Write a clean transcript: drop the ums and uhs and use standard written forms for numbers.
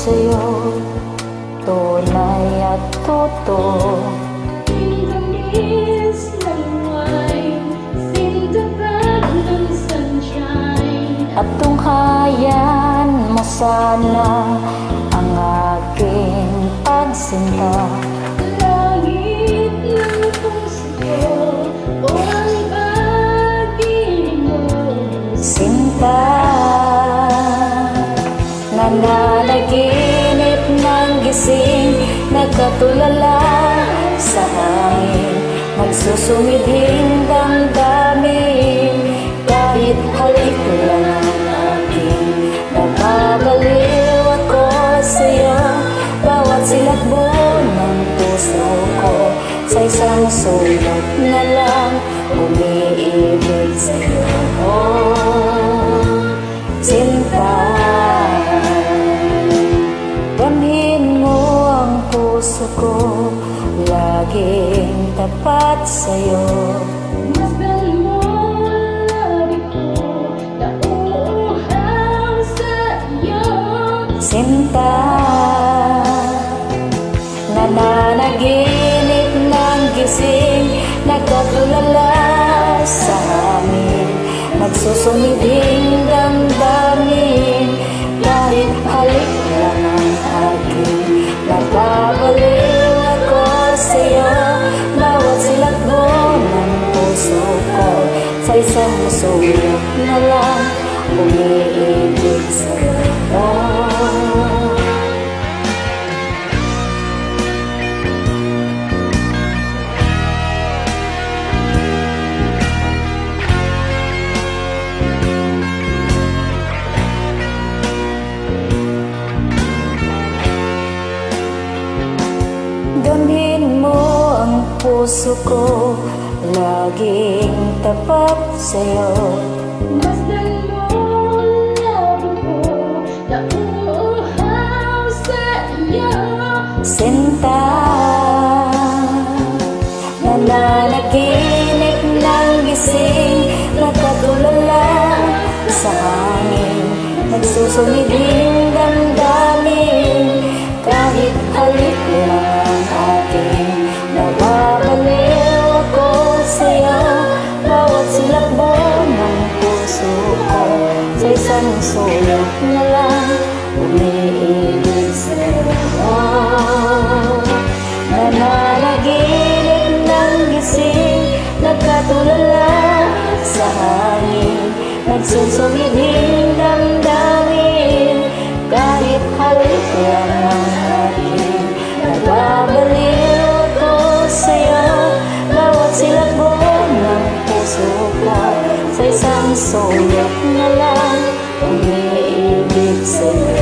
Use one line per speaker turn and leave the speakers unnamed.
sa'yo, tunay at totoo.
Tamis ng wine, sintapat ng sunshine.
At tunghayan mo sana ang aking pagsinta.
Langit ng puso ko, o ang pag-ibig mo.
Sinta, nananaginip ng gising, nagkatulala sa hangin, nagsusumidhing damdamin. Kahit halik lang ang aking, napabaliw ako sa'yo. Bawat silakbo ng puso ko, sa isang sulok na lang umiibig sa'yo. Sinta, damhin mo ang puso ko, laging tapat sa'yo.
Masdan mo ang labi ko, nauuhaw sa iyo.
Sinta, nananaginip ng gising, nagkatulala sa amin, nagsusumidhing damdamin. Kahit halik lang ang aking, napabaliw ako sa'yo. Bawat silakbo ng puso ko, sa isang sulok na lang umiibig sa'yo. Damhin mo ang puso ko, laging tapat sa'yo.
Masdan mo ang labi ko, nauuhaw sa iyo.
Sinta, nananaginip ng gising, nagkatulala sa hangin, nagsusumidhing damdamin. Kahit halik lang ang aking, nababaliw ako sa'yo. Bawat silakbo ng puso ko, sa isang sulok na lang umiibig sa'yo. Nananaginip ng gising, nagkatulala sa hangin, nagsusumidhing damdamin. Kahit halik lang ang aking, nababaliw ako sa'yo. Bawat silakbo ng puso ko, sa isang sulok na lang umiibig sa'yo.